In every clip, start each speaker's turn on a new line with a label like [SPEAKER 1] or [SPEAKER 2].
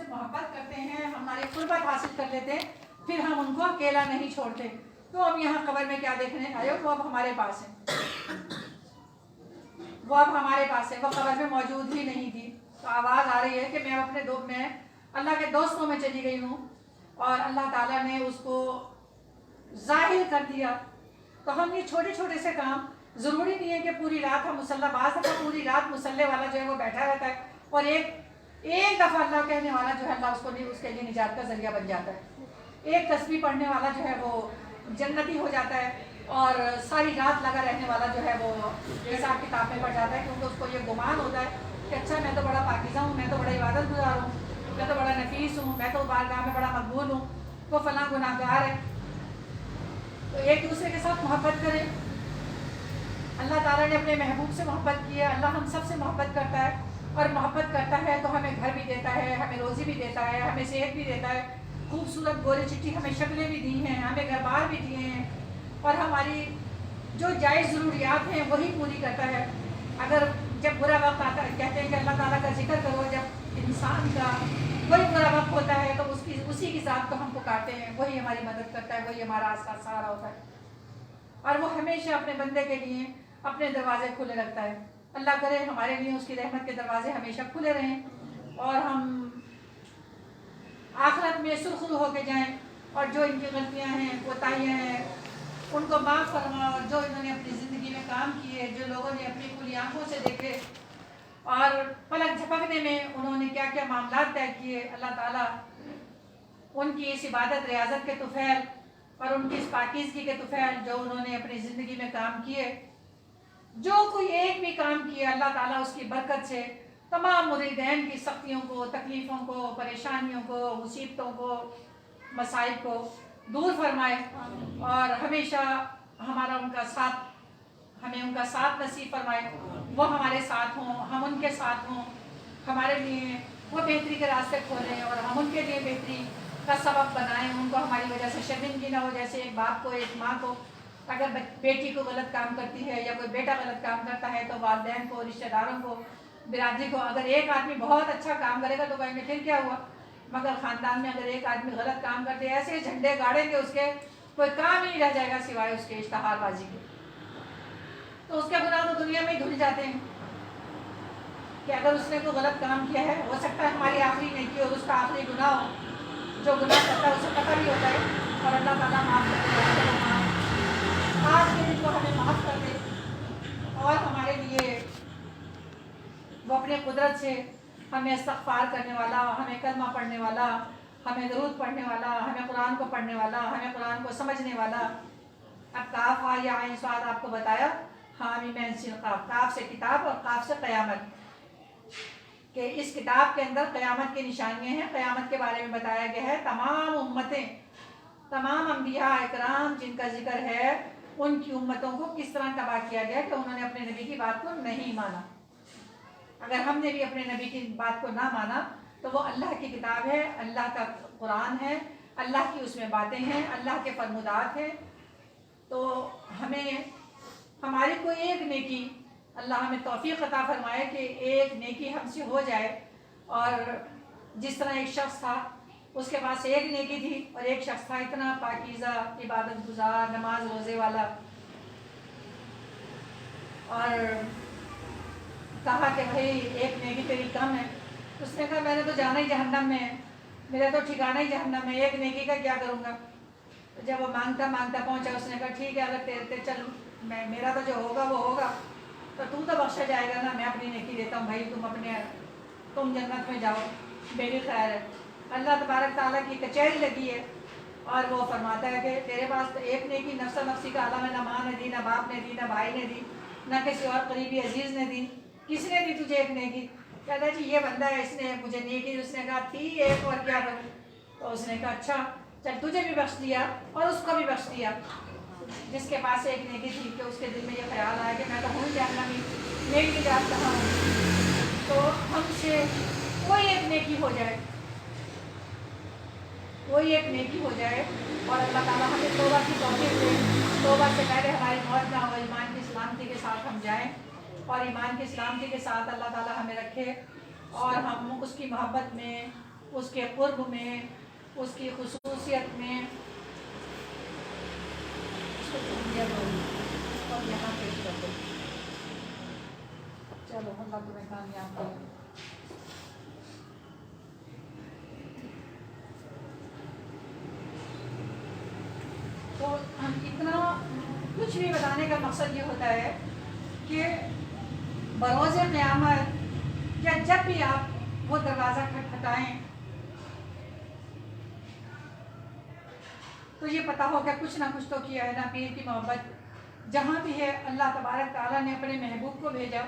[SPEAKER 1] محبت کرتے ہیں, ہماری قربت حاصل کر لیتے ہیں, پھر ہم ان کو اکیلا نہیں چھوڑتے. تو ہم یہاں قبر میں کیا دیکھنے آئے ہو, وہ اب ہمارے پاس ہے, وہ اب ہمارے پاس ہے, وہ قبر میں موجود ہی نہیں تھی. تو آواز آ رہی ہے کہ میں اللہ کے دوستوں میں چلی گئی ہوں اور اللہ تعالیٰ نے اس کو ظاہر کر دیا. تو ہم یہ چھوٹے چھوٹے سے کام, ضروری نہیں ہے کہ پوری رات ہم مصلی, بعض دفعہ پوری رات مصلی والا جو ہے وہ بیٹھا رہتا ہے اور ایک دفعہ اللہ کہنے والا جو ہے اللہ اس کو اس کے لیے نجات کا ذریعہ بن جاتا ہے. ایک تسبیح پڑھنے والا جو ہے وہ جنتی ہو جاتا ہے, اور ساری رات لگا رہنے والا جو ہے وہ حساب کتاب میں پڑ جاتا ہے, کیونکہ اس کو یہ گمان ہوتا ہے کہ اچھا میں تو بڑا پاکیزہ ہوں, میں تو بڑا عبادت گزار ہوں, میں تو بڑا نفیس ہوں, میں تو بارگاہ میں بڑا مقبول ہوں, وہ فلاں گناہ گار ہے. تو ایک دوسرے کے ساتھ محبت کریں. اللہ تعالیٰ نے اپنے محبوب سے محبت کی ہے, اللہ ہم سب سے محبت کرتا ہے, اور محبت کرتا ہے تو ہمیں گھر بھی دیتا ہے, ہمیں روزی بھی دیتا ہے, ہمیں صحت بھی دیتا ہے, خوبصورت گوری چٹی ہمیں شکلیں بھی دی ہیں, ہمیں گھر بار بھی دیے ہیں, اور ہماری جو جائز ضروریات ہیں وہی پوری کرتا ہے. اگر جب برا وقت آتا ہے, کہتے ہیں کہ اللہ تعالیٰ کا ذکر کرو, جب انسان کا کوئی برا وقت ہوتا ہے تو اسی کی ذات کو ہم پکارتے ہیں, وہی ہماری مدد کرتا ہے, وہی ہمارا سہارا ہوتا ہے, اور وہ ہمیشہ اپنے بندے کے لیے اپنے دروازے کھلے رکھتا ہے. اللہ کرے ہمارے لیے اس کی رحمت کے دروازے ہمیشہ کھلے رہیں, اور ہم آخرت میں سرخرو ہو کے جائیں, اور جو ان کی غلطیاں ہیں, کوتاہیاں ہیں, ان کو معاف فرما, اور جو انہوں نے اپنی زندگی میں کام کیے, جو لوگوں نے اپنی کھلی آنکھوں سے دیکھے اور پلک جھپکنے میں انہوں نے کیا کیا معاملات طے کیے, اللہ تعالیٰ ان کی اس عبادت ریاضت کے طفیل اور ان کی اس پاکیزگی کے طفیل جو انہوں نے اپنی زندگی میں کام کیے, جو کوئی ایک بھی کام کیا, اللہ تعالیٰ اس کی برکت سے تمام مریدین کی سختیوں کو, تکلیفوں کو, پریشانیوں کو, مصیبتوں کو, مصائب کو دور فرمائے, اور ہمیشہ ہمارا ان کا ساتھ, ہمیں ان کا ساتھ نصیب فرمائے, وہ ہمارے ساتھ ہوں, ہم ان کے ساتھ ہوں, ہمارے لیے وہ بہتری کے راستے کھولیں اور ہم ان کے لیے بہتری کا سبب بنائیں, ان کو ہماری وجہ سے شرمندگی نہ ہو. جیسے ایک باپ کو, ایک ماں کو اگر بیٹی کو غلط کام کرتی ہے یا کوئی بیٹا غلط کام کرتا ہے تو والدین کو, رشتہ داروں کو, برادری کو, اگر ایک آدمی بہت اچھا کام کرے گا تو کہیں گے پھر کیا ہوا, مگر خاندان میں اگر ایک آدمی غلط کام کرتے ایسے جھنڈے گاڑیں گے اس کے, کوئی کام ہی نہیں رہ جائے گا سوائے اس کے اشتہار بازی کے. تو اس کے گناہ تو دنیا میں ہی دھل جاتے ہیں, کہ اگر اس نے کوئی غلط کام کیا ہے, ہو سکتا ہے ہماری آخری نیکی اور اس کا آخری گناہ ہو, جو گناہ کرتا ہے اسے پتہ بھی ہوتا ہے, اور اللہ تعالیٰ معاف کرتے ہیں, آج کے دن کو ہمیں معاف کر دے, اور ہمارے لیے وہ اپنے قدرت سے ہمیں استغفار کرنے والا, ہمیں کلمہ پڑھنے والا, ہمیں درود پڑھنے والا, ہمیں قرآن کو پڑھنے والا, ہمیں قرآن کو سمجھنے والا. اب کاف ہا یا عین صاد آپ کو بتایا, حامیم عین سین قاف, کاف سے کتاب اور قاف سے قیامت, کہ اس کتاب کے اندر قیامت کی نشانیاں ہیں, قیامت کے بارے میں بتایا گیا ہے. تمام امتیں, تمام انبیاء اکرام جن کا ذکر ہے, ان کی امتوں کو کس طرح تباہ کیا گیا کہ انہوں نے اپنے نبی کی بات کو نہیں مانا. اگر ہم نے بھی اپنے نبی کی بات کو نہ مانا تو وہ اللہ کی کتاب ہے, اللہ کا قرآن ہے, اللہ کی اس میں باتیں ہیں, اللہ کے فرمودات ہیں. تو ہمیں ہماری کوئی ایک نیکی, اللہ ہمیں توفیق عطا فرمائے کہ ایک نیکی ہم سے ہو جائے. اور جس طرح ایک شخص تھا, اس کے پاس ایک نیکی تھی, اور ایک شخص تھا اتنا پاکیزہ, عبادت گزار, نماز روزے والا, اور کہا کہ بھائی ایک نیکی تیری کم ہے. اس نے کہا میں نے تو جانا ہی جہنم میں ہے, میرا تو ٹھکانا ہی جہنم ہے, ایک نیکی کا کیا کروں گا. جب وہ مانگتا مانگتا پہنچا, اس نے کہا ٹھیک ہے, اگر تیرے چل میرا تو جو ہوگا وہ ہوگا, تو بخشا جائے گا نا, میں اپنی نیکی دیتا ہوں بھائی, تم جنت میں جاؤ, میری خیر ہے. اللہ تبارک تعالیٰ کی کچہری لگی ہے, اور وہ فرماتا ہے کہ تیرے پاس تو ایک نیکی نفسا نفسی کا عالم ہے, نہ ماں نے دی, نہ باپ نے دی, نہ بھائی نے دی, نہ کسی اور قریبی عزیز نے دی, کس نے دی تجھے ایک نیکی. کہتا ہے جی یہ بندہ ہے, اس نے مجھے نیکی, اس نے کہا تھی ایک, اور کیا کروں. تو اس نے کہا اچھا چل تجھے بھی بخش دیا اور اس کو بھی بخش دیا, جس کے پاس ایک نیکی تھی, کہ اس کے دل میں یہ خیال آیا کہ میں تو ہوں جہنمی, میری نجات کہاں ہوں. تو ہم سے کوئی ایک نیکی ہو جائے, کوئی ایک نیکی ہو جائے, اور اللہ تعالیٰ ہمیں توبہ کی توفیق دے. توبہ سے پہلے ہماری موت نہ ہو, ایمان کی سلامتی کے ساتھ ہم جائیں, اور ایمان کی سلامتی کے ساتھ اللہ تعالیٰ ہمیں رکھے, اور ہم اس کی محبت میں, اس کے قرب میں، اس کی خصوصیت میں، اس کو اور یہاں پیش کر دو. چلو اللہ تمہیں کامیاب کرے. تو ہم اتنا کچھ بھی بتانے کا مقصد یہ ہوتا ہے کہ بروز قیامت یا جب بھی آپ وہ دروازہ کھٹکھٹائیں تو یہ پتا ہو کہ کچھ نہ کچھ تو کیا ہے نا. پیر کی محبت جہاں بھی ہے، اللہ تبارک تعالیٰ نے اپنے محبوب کو بھیجا.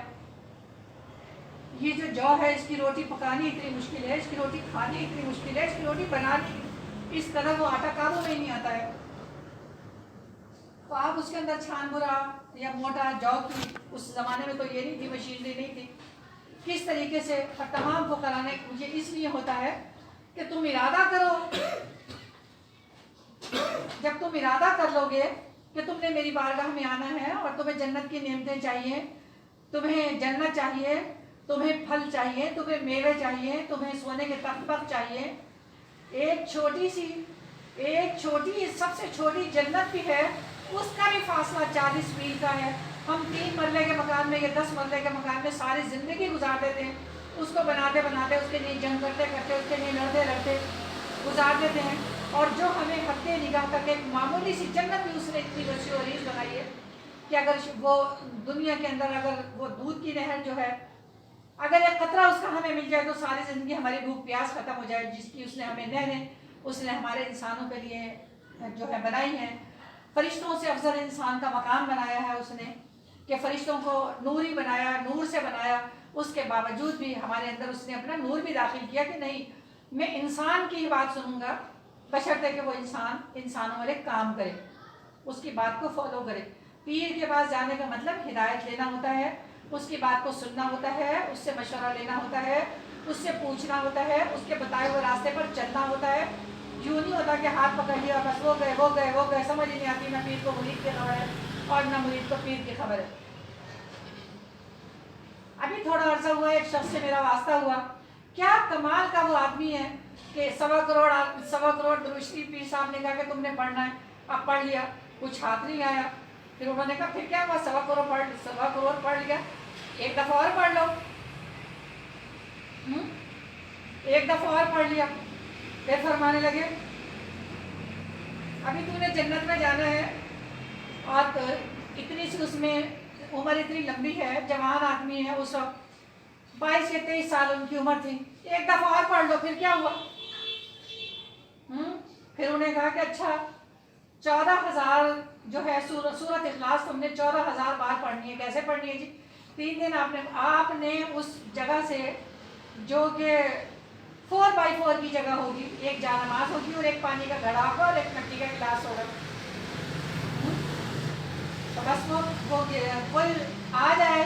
[SPEAKER 1] یہ جو ہے اس کی روٹی پکانی اتنی مشکل ہے، اس کی روٹی کھانی اتنی مشکل ہے، اس کی روٹی بنانی اس طرح وہ آٹا کاروں میں نہیں آتا ہے. تو آپ اس کے اندر چھان برا یا موٹا جو کی، اس زمانے میں تو یہ نہیں تھی، مشینری نہیں تھی، کس طریقے سے. اور تمام کو کرانے یہ اس لیے ہوتا ہے کہ تم ارادہ کرو. جب تم ارادہ کر لو گے کہ تم نے میری بارگاہ میں آنا ہے اور تمہیں جنت کی نعمتیں چاہیے، تمہیں جنت چاہیے، تمہیں پھل چاہیے، تمہیں میوے چاہیے، تمہیں سونے کے تخت چاہیے. ایک چھوٹی سب سے چھوٹی جنت بھی ہے، اس کا بھی فاصلہ 40 میل کا ہے. ہم 3 مرلے کے مکان میں یا 10 مرلے کے مکان میں ساری زندگی گزار دیتے ہیں. اس کو بناتے بناتے، اس کے لیے جنگ کرتے کرتے، اس کے لیے لڑتے لڑتے گزار دیتے ہیں. اور جو ہمیں حد نگاہ تک ایک معمولی سی جنت بھی اس نے اتنی وسیع و عریض بنائی ہے کہ اگر وہ دنیا کے اندر اگر وہ دودھ کی نہر جو ہے، اگر ایک قطرہ اس کا ہمیں مل جائے تو ساری زندگی ہماری بھوک پیاس ختم ہو جائے. جس کی اس نے ہمیں نہریں اس نے ہمارے انسانوں کے لیے جو ہے بنائی ہیں. فرشتوں سے افضل انسان کا مقام بنایا ہے اس نے کہ فرشتوں کو نوری بنایا، نور سے بنایا. اس کے باوجود بھی ہمارے اندر اس نے اپنا نور بھی داخل کیا کہ نہیں، میں انسان کی بات سنوں گا بشرطے کہ وہ انسانوں والے کام کرے، اس کی بات کو فالو کرے. پیر کے پاس جانے کا مطلب ہدایت لینا ہوتا ہے، اس کی بات کو سننا ہوتا ہے، اس سے مشورہ لینا ہوتا ہے، اس سے پوچھنا ہوتا ہے، اس کے بتائے ہوئے راستے پر چلنا ہوتا ہے. یوں نہیں ہوتا کہ ہاتھ پکڑ لیا بس وہ گئے سمجھ ہی نہیں آتی. نہ پیر کو مرید کی خبر ہے اور نہ مرید کو پیر کی خبر ہے. ابھی تھوڑا عرصہ ہوا ایک شخص سے میرا واسطہ ہوا، کیا کمال کا وہ آدمی ہے کہ 1.25 کروڑ درود شریف پیر صاحب نے کہا کہ تم نے پڑھنا ہے. اب پڑھ لیا، کچھ ہاتھ نہیں آیا. پھر انہوں نے کہا پھر کیا ہوا، 1.25 کروڑ پڑھ لیا، ایک دفعہ اور پڑھ لو. ایک دفعہ اور پڑھ لیا. پھر فرمانے لگے ابھی تو نے جنت میں جانا ہے اور اتنی سی اس میں عمر اتنی لمبی ہے، جوان آدمی ہے، اس وقت 22 یا 23 سال ان کی عمر تھی. ایک دفعہ اور پڑھ لو پھر کیا ہوا. پھر انہوں نے کہا کہ اچھا 14,000 جو ہے سورۃ اخلاص تم نے 14,000 بار پڑھنی ہے. کیسے پڑھنی ہے جی؟ 3 دن آپ نے اس جگہ سے جو کہ 4x4 کی جگہ ہوگی، ایک جانماز ہوگی اور ایک پانی کا گھڑا ہوگا اور ایک مٹی کا گلاس ہوگا. تو بس وہ کوئی آ جائے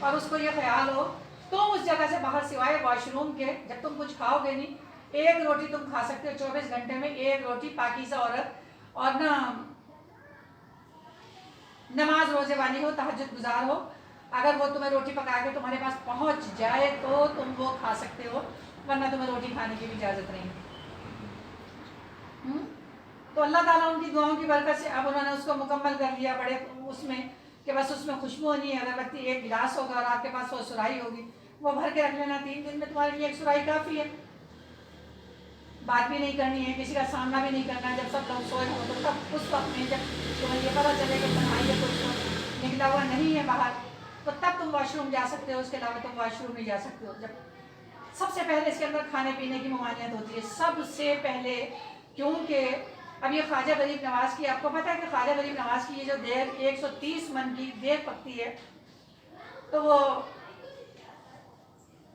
[SPEAKER 1] اور اس کو یہ خیال ہو تم اس جگہ سے باہر سوائے واش روم کے، جب تم کچھ کھاؤ گے نہیں، ایک روٹی تم کھا سکتے ہو 24 گھنٹے میں. ایک روٹی پاکیزہ عورت اور نہ نماز روزے والی ہو، تہجد گزار ہو، اگر وہ تمہیں روٹی پکا کے تمہارے پاس پہنچ جائے تو تم وہ کھا سکتے ہو، ورنہ تمہیں روٹی کھانے کی بھی اجازت نہیں. تو اللہ تعالیٰ ان کی دعاؤں کی برکت سے اب انہوں نے اس کو مکمل کر لیا بڑے اس میں کہ بس اس میں خوشبو ہونی ہے، اگربتی ایک گلاس ہوگا اور آپ کے پاس وہ سرائی ہوگی، وہ بھر کے رکھ لینا. 3 دن میں تمہارے لیے ایک سرائی کافی ہے. بات بھی نہیں کرنی ہے، کسی کا سامنا بھی نہیں کرنا ہے. جب سب لوگ سوئے ہوں تو تب اس وقت میں جب تمہیں یہ پتہ چلے کہ تنہائی ہے، کچھ نکلا ہوا نہیں ہے باہر، تو تب تم واش روم جا سکتے ہو. اس کے علاوہ تم واش روم نہیں جا سکتے ہو. جب سب سے پہلے اس کے اندر کھانے پینے کی ممانعت ہوتی ہے، سب سے پہلے. کیونکہ اب یہ خواجہ غریب نواز کی، آپ کو پتہ ہے کہ خواجہ غریب نواز کی یہ جو دیر 130 من کی دیر پکتی ہے، تو وہ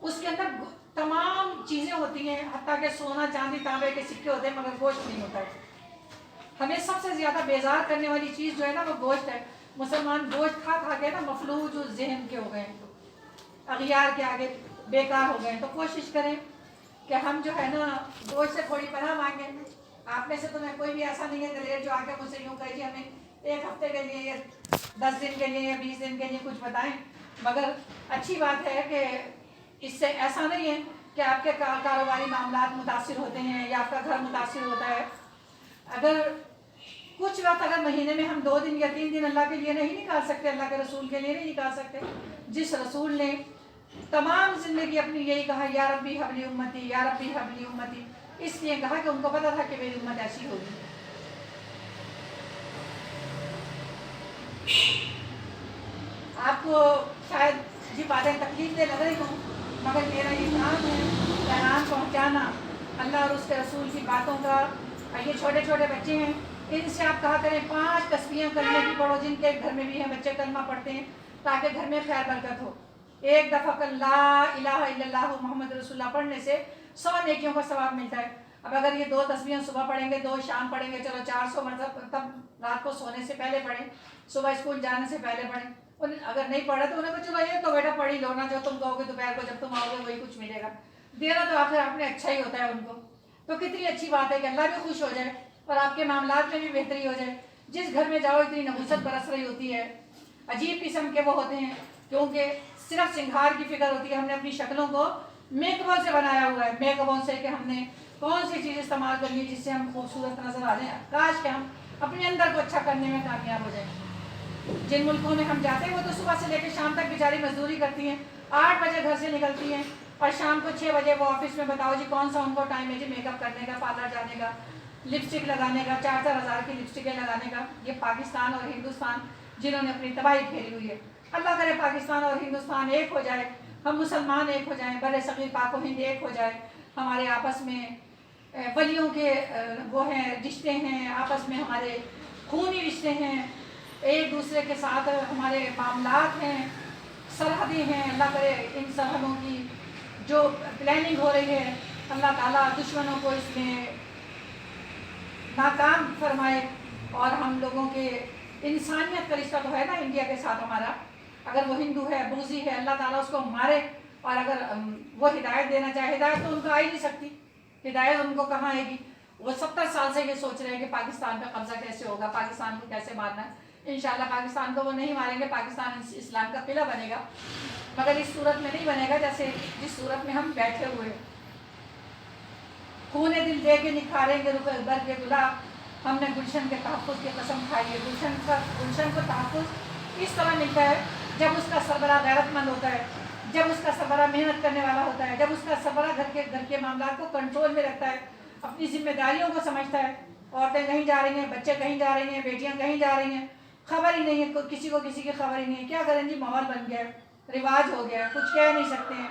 [SPEAKER 1] اس کے اندر تمام چیزیں ہوتی ہیں، حتیٰ کہ سونا چاندی تانبے کے سکے ہوتے ہیں، مگر گوشت نہیں ہوتا ہے. ہمیں سب سے زیادہ بیزار کرنے والی چیز جو ہے نا وہ گوشت ہے. مسلمان گوشت کھا کھا کے نا مفلوج و ذہن کے ہو گئے ہیں، اغیار کے آگے بیکار ہو گئے ہیں. تو کوشش کریں کہ ہم جو ہے نا گوشت سے تھوڑی پناہ مانگیں. آپ میں سے تمہیں کوئی بھی ایسا نہیں ہے دلیر جو آ کے مجھ سے یوں کہے کہ ہمیں 1 ہفتے کے لیے یا 10 دن کے لیے یا 20 دن کے لیے کچھ بتائیں. مگر اچھی بات ہے کہ اس سے ایسا نہیں ہے کہ آپ کے کاروباری معاملات متاثر ہوتے ہیں یا آپ کا گھر متاثر ہوتا ہے، اگر کچھ وقت اگر مہینے میں ہم 2 دن یا 3 دن اللہ کے لیے نہیں نکال سکتے، اللہ کے رسول کے لیے نہیں نکال سکتے، جس رسول نے تمام زندگی اپنی یہی کہا یا ربی حبلی امتی، یا ربی حبلی امتی، اس لیے کہا کہ ان کو پتا تھا کہ میری امت ایسی ہوگی۔ آپ کو شاید یہ باتیں تکلیف دہ لگ رہی ہوں، مگر میرا یہ کام ہے پیغام پہنچانا اللہ اور اس کے رسول کی باتوں کا۔ یہ چھوٹے چھوٹے بچے ہیں، ان سے آپ کہا کریں 5 تسبیحیں کلمے کی پڑھو، جن کے گھر میں بھی ہیں بچے کلمہ پڑھتے ہیں، تاکہ گھر میں خیر برکت ہو۔ ایک دفعہ لا الہ الا اللہ محمد رسول اللہ پڑھنے سے 100 نیکیوں کا ثواب ملتا ہے۔ اب اگر یہ 2 تسبیحیں صبح پڑھیں گے، 2 شام پڑھیں گے، چلو 400 مرتبہ، تب رات کو سونے سے پہلے پڑھیں، صبح اسکول جانے سے پہلے پڑھیں۔ اگر نہیں پڑھا تو انہیں کو چلو یہ تو بیٹا پڑھ ہی لو نا، جو تم کہو گے دوپہر کو جب تم آؤ گے وہی کچھ ملے گا، دینا تو آخر آپ نے اچھا ہی ہوتا ہے ان کو۔ تو کتنی اچھی بات ہے کہ اللہ بھی خوش ہو جائے اور آپ کے معاملات میں بھی بہتری ہو جائے۔ جس گھر میں جاؤ اتنی نحوست برس رہی ہوتی ہے، عجیب قسم کے وہ ہوتے ہیں، کیونکہ صرف سنگھار کی فکر ہوتی ہے۔ ہم نے اپنی شکلوں کو میک اپ سے بنایا ہوا ہے، میک اپ سے کہ ہم نے کون سی چیز استعمال کرنی ہے جس سے ہم خوبصورت نظر آ جائیں۔ کاش کہ ہم اپنے اندر کو اچھا کرنے میں کامیاب ہو جائیں۔ جن ملکوں میں ہم جاتے ہیں وہ تو صبح سے لے کے شام تک بیچاری مزدوری کرتی ہیں، 8 بجے گھر سے نکلتی ہیں اور شام کو 6 بجے وہ آفس میں، بتاؤ جی کون سا ان کو ٹائم ہے جی میک اپ کرنے کا، پارلر جانے کا، لپسٹک لگانے کا، 4-4 ہزار کی لپسٹکیں لگانے کا۔ یہ پاکستان اور ہندوستان جنہوں نے اپنی تباہی پھیری ہوئی ہے۔ اللہ کرے پاکستان اور ہندوستان ایک ہو جائے، ہم مسلمان ایک ہو جائیں، بر صغیر پاک و ہند ایک ہو جائے، ہمارے آپس میں ولیوں کے وہ ہیں رشتے ہیں، آپس میں ہمارے خونی رشتے ہیں، ایک دوسرے کے ساتھ ہمارے معاملات ہیں، سرحدیں ہیں۔ اللہ کرے ان سرحدوں کی جو پلاننگ ہو رہی ہے اللہ تعالیٰ دشمنوں کو اس میں ناکام فرمائے، اور ہم لوگوں کے انسانیت کا رشتہ تو ہے نا انڈیا کے ساتھ ہمارا، اگر وہ ہندو ہے بوذی ہے اللہ تعالیٰ اس کو مارے، اور اگر وہ ہدایت دینا چاہے، ہدایت تو ان کو آ ہی نہیں سکتی، ہدایت ان کو کہاں آئے گی؟ وہ 70 سال سے یہ سوچ رہے ہیں کہ پاکستان پہ قبضہ کیسے ہوگا، پاکستان کو کیسے مارنا ہے۔ انشاءاللہ پاکستان کو وہ نہیں ماریں گے، پاکستان اسلام کا قلعہ بنے گا، مگر اس صورت میں نہیں بنے گا جیسے جس صورت میں ہم بیٹھے ہوئے، خون دل دے کے نکھاریں گے رخ اکبر کے گلاب، ہم نے گلشن کے تحفظ کی قسم کھائی ہے۔ گلشن کو تحفظ اس طرح ملتا ہے جب اس کا سربراہ غیرت مند ہوتا ہے، جب اس کا سربراہ محنت کرنے والا ہوتا ہے، جب اس کا سربراہ گھر کے معاملات کو کنٹرول میں رکھتا ہے، اپنی ذمہ داریوں کو سمجھتا ہے۔ عورتیں کہیں جا رہی ہیں، بچے کہیں جا رہی ہیں، بیٹیاں کہیں جا رہی ہیں، خبر ہی نہیں ہے، کسی کو کسی کی خبر ہی نہیں ہے۔ کیا کریں جی، ماحول بن گیا ہے، رواج ہو گیا ہے، کچھ کہہ نہیں سکتے ہیں،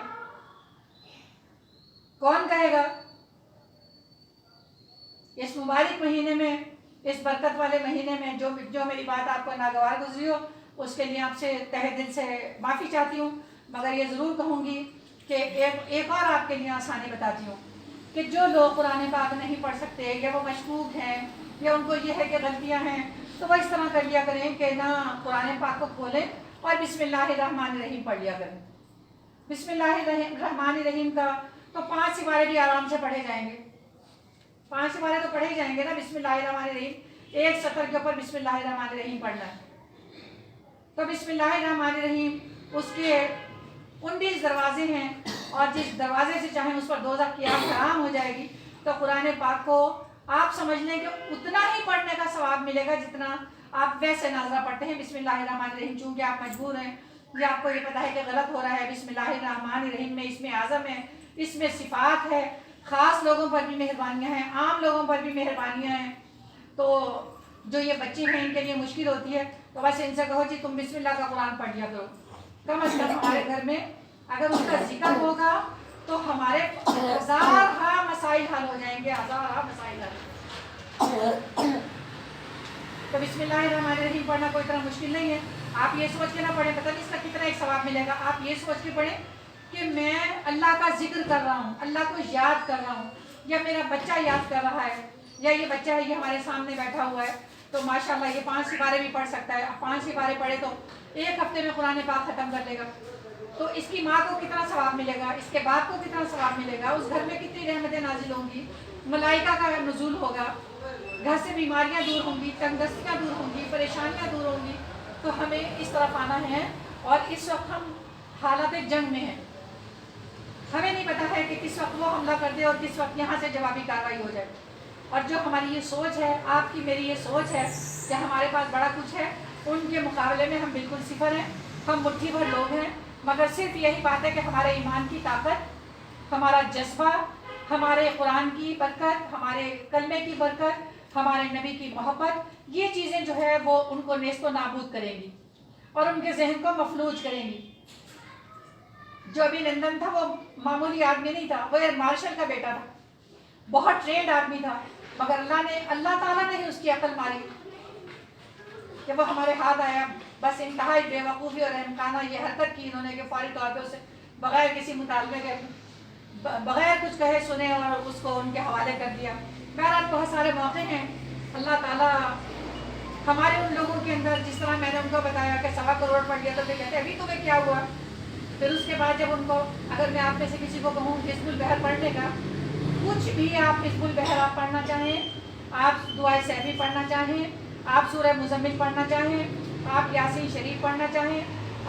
[SPEAKER 1] کون کہے گا؟ اس مبارک مہینے میں، اس برکت والے مہینے میں جو میری بات آپ کو ناگوار گزری ہو اس کے لیے آپ سے تہہ دل سے معافی چاہتی ہوں، مگر یہ ضرور کہوں گی کہ ایک اور آپ کے لیے آسانی بتاتی ہوں کہ جو لوگ قرآن پاک نہیں پڑھ سکتے، یا وہ مشکوک ہیں، یا ان کو یہ ہے کہ غلطیاں ہیں، تو وہ اس طرح کر لیا کریں کہ نہ قرآن پاک کو کھولیں اور بسم اللہ الرحمن الرحیم پڑھ لیا کریں۔ بسم اللہ الرحمن الرحیم کا تو 5 سپارے بھی آرام سے پڑھے جائیں گے، 5 سپارے تو پڑھے جائیں گے نا۔ بسم اللہ الرحمن الرحیم، ایک سطر کے اوپر بسم اللہ الرحمن الرحیم پڑھنا ہے، تو بسم اللہ الرحمن الرحیم اس کے 19 دروازے ہیں، اور جس دروازے سے چاہیں اس پر دوزخ کی آگ حرام ہو جائے گی۔ تو قرآن پاک کو آپ سمجھ لیں کہ اتنا ہی پڑھنے کا ثواب ملے گا جتنا آپ ویسے ناظرہ پڑھتے ہیں بسم اللہ الرحمن الرحیم، چونکہ آپ مجبور ہیں یا آپ کو یہ پتہ ہے کہ غلط ہو رہا ہے۔ بسم اللہ الرحمن الرحیم میں اسم اعظم ہے، اس میں صفات ہے، خاص لوگوں پر بھی مہربانیاں ہیں، عام لوگوں پر بھی مہربانیاں ہیں۔ تو جو یہ بچے ہیں ان کے لیے مشکل ہوتی ہے، تو بس ان سے کہو جی تم بسم اللہ کا قرآن پڑھ لیا کرو، کم از کم ہمارے گھر میں اگر اس کا ذکر ہوگا تو ہمارے 1000 مسائل حل ہو جائیں گے، 1000 مسائل حل۔ تو بسم اللہ الرحمن الرحیم پڑھنا کوئی اتنا مشکل نہیں ہے۔ آپ یہ سوچ کے نہ پڑھیں پتہ نہیں اس کا کتنا ایک ثواب ملے گا، آپ یہ سوچ کے پڑھیں کہ میں اللہ کا ذکر کر رہا ہوں، اللہ کو یاد کر رہا ہوں، یا میرا بچہ یاد کر رہا ہے، یا یہ بچہ ہے یہ ہمارے سامنے بیٹھا ہوا ہے، تو ماشاءاللہ یہ 5 سپارے بھی پڑھ سکتا ہے۔ اب 5 سپارے پڑھے تو 1 ہفتے میں قرآن پاک ختم کر لے گا، تو اس کی ماں کو کتنا ثواب ملے گا، اس کے باپ کو کتنا ثواب ملے گا، اس گھر میں کتنی رحمتیں نازل ہوں گی، ملائکہ کا نزول ہوگا، گھر سے بیماریاں دور ہوں گی، تنگ دستیاں دور ہوں گی، پریشانیاں دور ہوں گی۔ تو ہمیں اس طرف آنا ہے، اور اس وقت ہم حالت جنگ میں ہیں، ہمیں نہیں پتہ ہے کہ کس وقت وہ حملہ کر دے اور کس وقت یہاں سے جوابی کارروائی ہو جائے. اور جو ہماری یہ سوچ ہے، آپ کی میری یہ سوچ ہے کہ ہمارے پاس بڑا کچھ ہے، ان کے مقابلے میں ہم بالکل صفر ہیں. ہم مٹھی بھر لوگ ہیں، مگر صرف یہی بات ہے کہ ہمارے ایمان کی طاقت، ہمارا جذبہ، ہمارے قرآن کی برکت، ہمارے کلمے کی برکت، ہمارے نبی کی محبت، یہ چیزیں جو ہے وہ ان کو نیست و نابود کریں گی اور ان کے ذہن کو مفلوج کریں گی. جو ابھی لندن تھا وہ معمولی آدمی نہیں تھا، وہ ایئر مارشل کا بیٹا تھا، بہت ٹرینڈ آدمی تھا، مگر اللہ تعالیٰ نے ہی اس کی عقل ماری کہ وہ ہمارے ہاتھ آیا. بس انتہائی بے وقوفی اور احمقانہ یہ حرکت کی انہوں نے کہ فوری طور پہ اسے بغیر کسی مطالبے کے، بغیر کچھ کہے سنے اور اس کو ان کے حوالے کر دیا. بہرحال بہت سارے موقع ہیں. اللہ تعالیٰ ہمارے ان لوگوں کے اندر، جس طرح میں نے ان کو بتایا کہ 1.25 کروڑ پڑھ لیا تو پھر کہتے ہیں ابھی تمہیں کیا ہوا. پھر اس کے بعد جب ان کو، اگر میں آپ میں سے کسی کو کہوں حزب البحر پڑھنے کا، کچھ بھی آپ حزب البحر آپ پڑھنا چاہیں، آپ دعائے سیفی پڑھنا چاہیں، آپ سورہ مزمل پڑھنا چاہیں، آپ یاسین شریف پڑھنا چاہیں،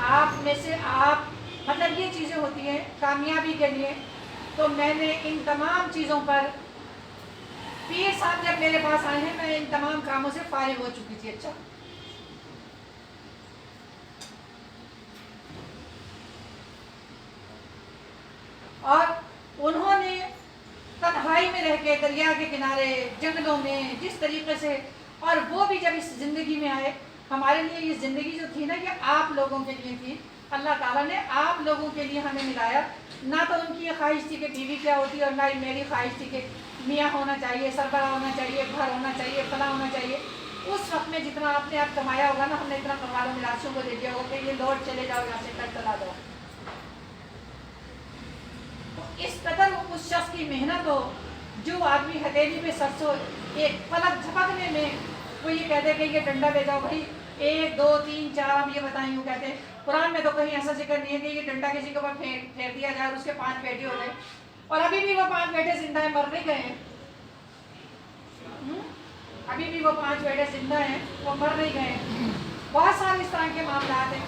[SPEAKER 1] آپ میں سے آپ، مطلب یہ چیزیں ہوتی ہیں کامیابی کے لیے. تو میں نے ان تمام چیزوں پر، پیر صاحب جب میرے پاس آئے ہیں میں ان تمام کاموں سے فارغ ہو چکی تھی. اچھا، اور انہوں نے تنہائی میں رہ کے دریا کے کنارے جنگلوں میں جس طریقے سے، اور وہ بھی جب اس زندگی میں آئے، ہمارے لیے یہ زندگی جو تھی نا یہ آپ لوگوں کے لیے تھی. اللہ تعالیٰ نے آپ لوگوں کے لیے ہمیں ملایا. نہ تو ان کی یہ خواہش تھی کہ بیوی کیا ہوتی ہے، اور نہ ہی میری خواہش تھی کہ میاں ہونا چاہیے، سربراہ ہونا چاہیے، گھر ہونا چاہیے، فلاں ہونا چاہیے. اس وقت میں جتنا آپ نے کمایا ہوگا نا، ہم نے اتنا کمالوں ملاسوں کو دے دیا ہوگا کہ یہ لوٹ چلے جاؤ، یہاں سے کر چلا دو. اس قدر اس شخص کی محنت ہو، جو آدمی ہتھیلی پہ سرسوں ایک پلک جھپکنے میں وہ یہ کہتے کہ یہ ڈنڈا لے جاؤ بھائی، 1 2 3 4 ہم یہ بتائیں، وہ کہتے ہیں قرآن میں تو کہیں ایسا ذکر نہیں ہے کہ یہ ڈنڈا کسی کے اوپر پھیر دیا جائے اور اس کے 5 بیٹے ہو گئے. اور ابھی بھی وہ 5 بیٹے زندہ ہیں، مر نہیں گئے ہیں. ابھی بھی وہ 5 بیٹے زندہ ہیں، وہ مر نہیں گئے ہیں. بہت سارے اس طرح کے معاملات ہیں.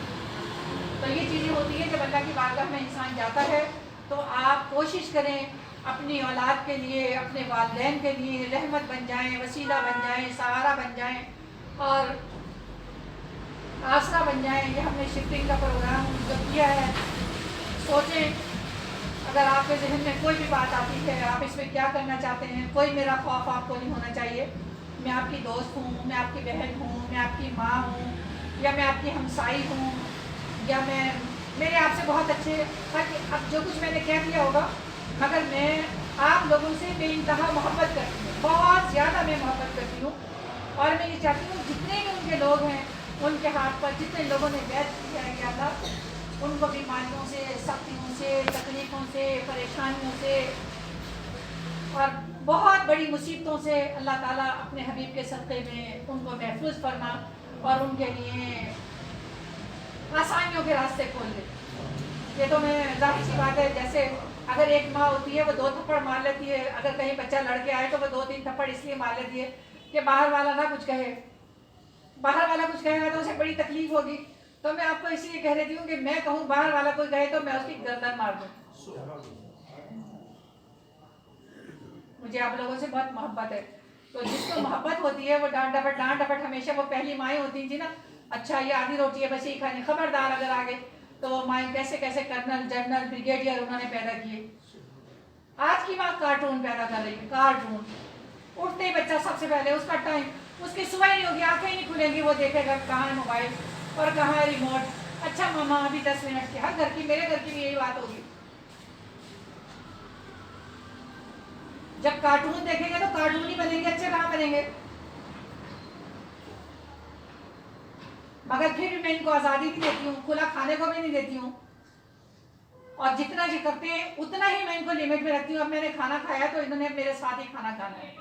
[SPEAKER 1] تو یہ چیزیں ہوتی ہیں جب اللہ کی بارگاہ میں انسان جاتا ہے تو آپ کوشش کریں اپنی اولاد کے لیے، اپنے والدین کے لیے رحمت بن جائیں، وسیلہ بن جائیں، سہارا بن جائیں اور آسرا بن جائیں. یہ ہم نے شفٹنگ کا پروگرام جو کیا ہے، سوچیں اگر آپ کے ذہن میں کوئی بھی بات آتی ہے، آپ اس میں کیا کرنا چاہتے ہیں. کوئی میرا خوف آپ کو نہیں ہونا چاہیے. میں آپ کی دوست ہوں، میں آپ کی بہن ہوں، میں آپ کی ماں ہوں، یا میں آپ کی ہمسائی ہوں، یا میرے آپ سے بہت اچھے، اب جو کچھ میں نے کہہ دیا ہوگا، مگر میں آپ لوگوں سے بے انتہا محبت کرتی ہوں، بہت زیادہ میں محبت کرتی ہوں. اور میں یہ چاہتی ہوں جتنے بھی ان کے لوگ ہیں، ان کے ہاتھ پر جتنے لوگوں نے بیعت کی ہے کہ اللہ ان کو بیماریوں سے، سختیوں سے، تکلیفوں سے، پریشانیوں سے اور بہت بڑی مصیبتوں سے اللہ تعالیٰ اپنے حبیب کے صدقے میں ان کو محفوظ فرما اور ان کے لیے آسانیوں کے راستے کھول دے. یہ تو میں ظاہر سی بات ہے، جیسے اگر ایک ماں ہوتی ہے وہ 2 تھپڑ مار لیتی ہے، اگر کہیں بچہ لڑ کے آئے تو وہ 2 3 تھپڑ اس لیے مار لیتی ہے کہ باہر والا نہ کچھ کہے. باہر والا کچھ کہے گا تو اسے بڑی تکلیف ہوگی. تو میں آپ کو اس لیے کہہ رہی ہوں کہ میں کہوں باہر والا کوئی کہے تو میں اس کی گردن مار دوں. مجھے آپ لوگوں سے بہت محبت ہے. تو جس کو محبت ہوتی ہے وہ ڈانٹ ڈپٹ ہمیشہ وہ پہلی مائیں ہوتی تھی نا، اچھا یہ آدھی روٹی ہے بس یہی کھانی، خبردار اگر آگے تو وہ مائیں کیسے کیسے کرنل جنرل بریگیڈیئر انہوں نے پیدا کیے. آج کی ماں کارٹون پیدا کر رہی ہے، کارٹون. اٹھتے ہی بچہ سب سے پہلے اس کا ٹائم، اس کی صبح ہی نہیں ہوگی، آنکھیں ہی نہیں کھلیں گی، وہ دیکھے گا کہاں ہے موبائل اور کہاں ہے ریموٹ. اچھا ماما ابھی 10 منٹ کی. ہر گھر کی، میرے گھر کی بھی یہی بات ہوگی. جب کارٹون دیکھیں گے تو کارٹون ہی بنیں گے، اچھے کہاں بنیں گے. مگر پھر بھی میں ان کو آزادی نہیں دیتی ہوں، کھلا کھانے کو بھی نہیں دیتی ہوں، اور جتنا یہ کرتے ہیں اتنا ہی میں ان کو لمٹ میں رکھتی ہوں. اب میں نے کھانا کھایا تو انہوں نے میرے ساتھ ہی کھانا کھانا ہے.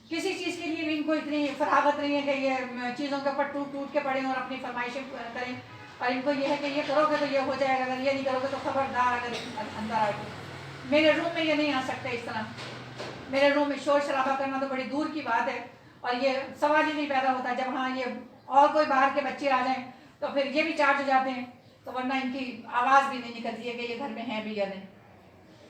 [SPEAKER 1] کسی چیز کے لیے بھی ان کو اتنی فراغت نہیں ہے کہ یہ چیزوں کے اوپر ٹوٹ کے پڑیں اور اپنی فرمائشیں کریں. اور ان کو یہ ہے کہ یہ کرو گے تو یہ ہو جائے گا، اگر یہ نہیں کرو گے تو خبردار اگر اندر آئے گے. میرے روم میں یہ نہیں آ سکتے اس طرح. میرے روم میں شور شرابہ کرنا تو بڑی دور کی بات ہے، اور یہ سوال ہی نہیں پیدا ہوتا. جب ہاں یہ اور کوئی باہر کے بچے آ جائیں تو پھر یہ بھی چارج ہو جاتے ہیں، تو ورنہ ان کی آواز بھی نہیں نکلتی ہے کہ یہ گھر میں ہیں بھی یا نہیں.